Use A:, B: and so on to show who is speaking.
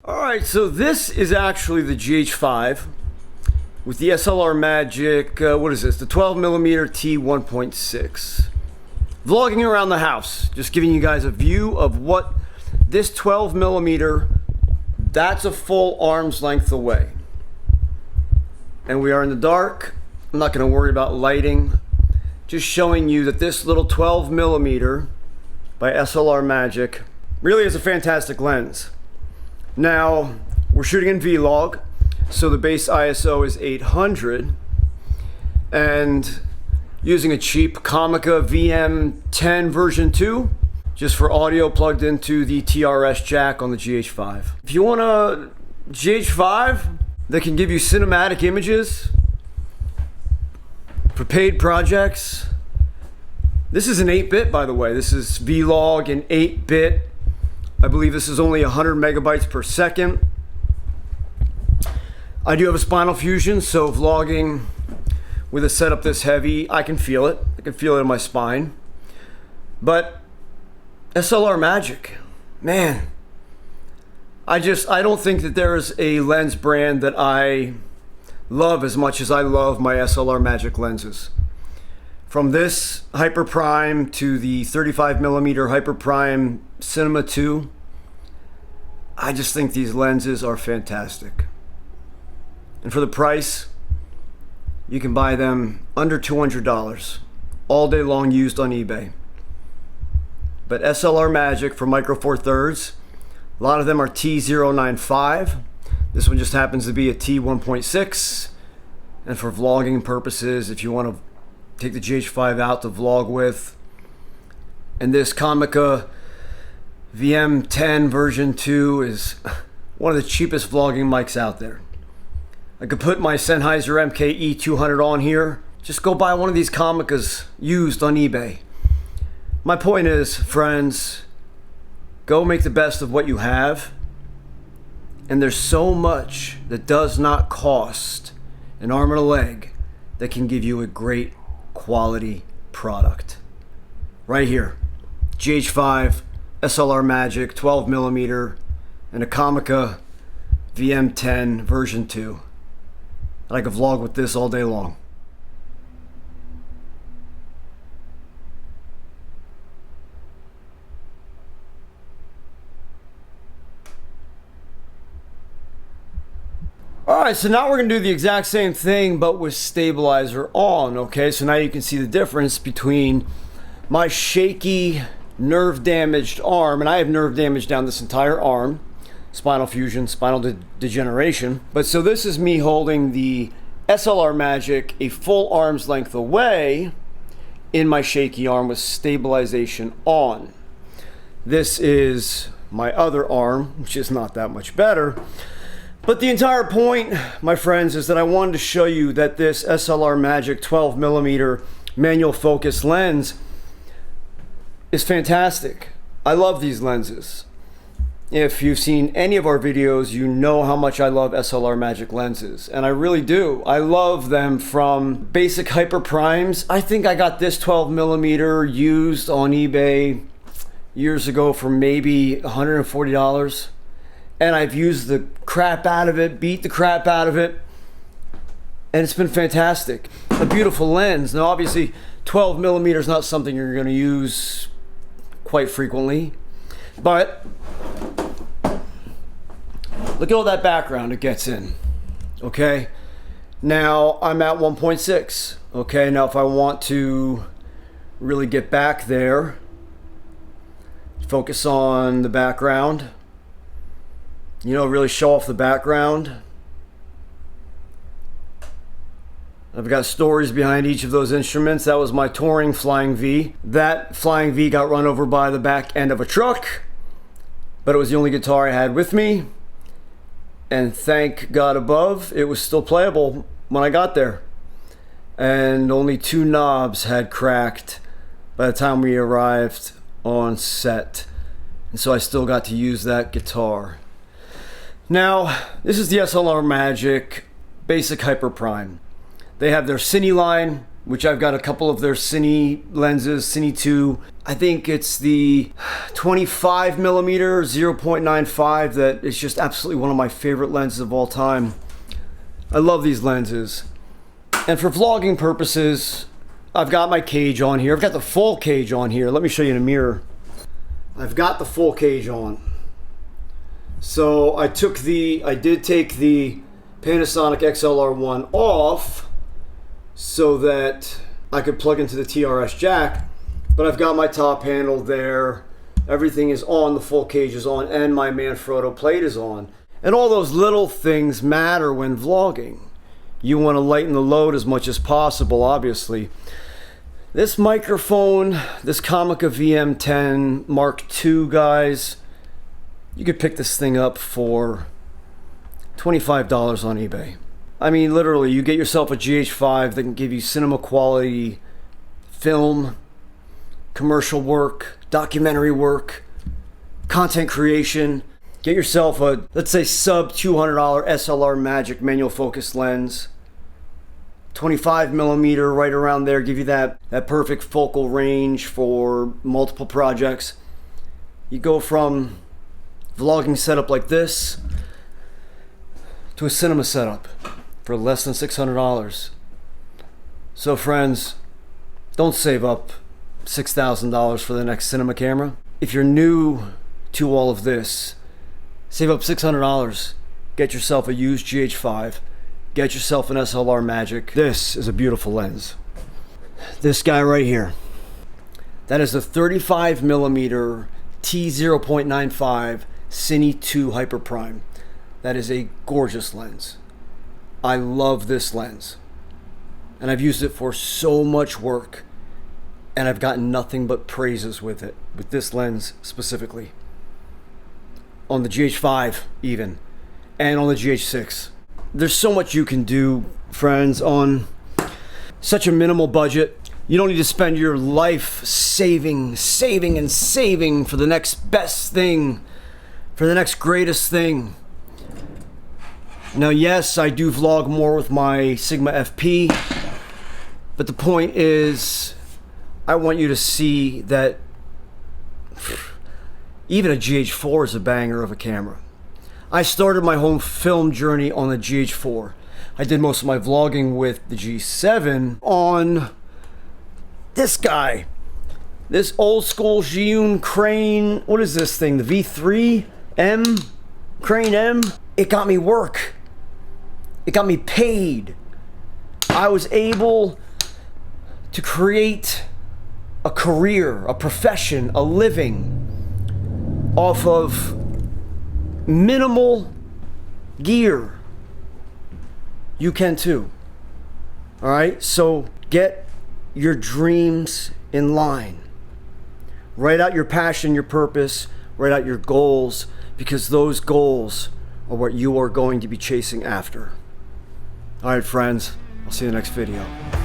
A: Alright, so this is actually the GH5 with the SLR Magic, what is this? The 12mm T1.6. Vlogging around the house, just giving you guys a view of what this 12mm, that's a full arm's length away. And we are in the dark. I'm not going to worry about lighting. Just showing you that this little 12mm by SLR Magic really is a fantastic lens. Now, we're shooting in Vlog, so the base ISO is 800, and using a cheap Comica VM10 version 2, just for audio plugged into the TRS jack on the GH5. If you want a GH5 that can give you cinematic images for paid projects, this is an 8-bit, by the way. This is Vlog in 8-bit. I believe this is only 100 megabytes per second. I do have a spinal fusion, so vlogging with a setup this heavy, I can feel it. I can feel it in my spine. But SLR Magic, man, I don't think that there's a lens brand that I love as much as I love my SLR Magic lenses. From this Hyper Prime to the 35mm Hyper Prime Cinema 2, I just think these lenses are fantastic. And for the price, you can buy them under $200 all day long used on eBay. But SLR Magic for Micro Four Thirds, a lot of them are T095. This one just happens to be a T1.6. And for vlogging purposes, if you want to take the GH5 out to vlog with. And this Comica VM10 version 2 is one of the cheapest vlogging mics out there. I could put my Sennheiser MKE200 on here. Just go buy one of these Comicas used on eBay. My point is, friends, go make the best of what you have. And there's so much that does not cost an arm and a leg that can give you a great quality product. Right here, GH5, SLR Magic, 12mm, and a Comica VM10 version 2. And I could vlog with this all day long. Alright, so now we're going to do the exact same thing but with stabilizer on, okay? So now you can see the difference between my shaky, nerve damaged arm, and I have nerve damage down this entire arm, spinal fusion, spinal degeneration. But so this is me holding the SLR Magic a full arm's length away in my shaky arm with stabilization on. This is my other arm, which is not that much better. But the entire point, my friends, is that I wanted to show you that this SLR Magic 12mm manual focus lens is fantastic. I love these lenses. If you've seen any of our videos, you know how much I love SLR Magic lenses, and I really do. I love them from basic Hyper Primes. I think I got this 12mm used on eBay years ago for maybe $140. And I've used the crap out of it, beat the crap out of it, and it's been fantastic. A beautiful lens. Now obviously 12mm is not something you're going to use quite frequently, but look at all that background it gets in. Okay, now I'm at 1.6. okay, now if I want to really get back there, focus on the background, you know, really show off the background. I've got stories behind each of those instruments. That was my touring Flying V. That Flying V got run over by the back end of a truck, but it was the only guitar I had with me. And thank God above, it was still playable when I got there. And only 2 knobs had cracked by the time we arrived on set. And so I still got to use that guitar. Now, this is the SLR Magic Basic Hyper Prime. They have their Cine line, which I've got a couple of their Cine lenses, Cine 2. I think it's the 25 millimeter 0.95 that is just absolutely one of my favorite lenses of all time. I love these lenses. And for vlogging purposes, I've got my cage on here. I've got the full cage on here. Let me show you in a mirror. I've got the full cage on. So I did take the Panasonic XLR1 off so that I could plug into the TRS jack, but I've got my top handle there. Everything is on, the full cage is on, and my Manfrotto plate is on. And all those little things matter when vlogging. You want to lighten the load as much as possible, obviously. This microphone, this Comica VM10 Mark II, guys, you could pick this thing up for $25 on eBay. I mean, literally, you get yourself a GH5 that can give you cinema quality film, commercial work, documentary work, content creation. Get yourself a, let's say, sub $200 SLR Magic manual focus lens. 25 millimeter, right around there, give you that perfect focal range for multiple projects. You go from vlogging setup like this to a cinema setup for less than $600. So friends, don't save up $6,000 for the next cinema camera. If you're new to all of this, save up $600. Get yourself a used GH5. Get yourself an SLR Magic. This is a beautiful lens. This guy right here. That is the 35 millimeter T0.95 Cine 2 Hyper Prime. That is a gorgeous lens. I love this lens. And I've used it for so much work. And I've gotten nothing but praises with it. With this lens specifically. On the GH5 even. And on the GH6. There's so much you can do, friends, on such a minimal budget. You don't need to spend your life saving and saving for the next best thing, for the next greatest thing. Now, yes, I do vlog more with my Sigma FP, but the point is, I want you to see that even a GH4 is a banger of a camera. I started my home film journey on the GH4. I did most of my vlogging with the G7 on this guy. This old school Zhiyun Crane, what is this thing? The V3 M? Crane M? It got me work. It got me paid. I was able to create a career, a profession, a living off of minimal gear. You can too. All right, so get your dreams in line. Write out your passion, your purpose, write out your goals, because those goals are what you are going to be chasing after. All right, friends, I'll see you in the next video.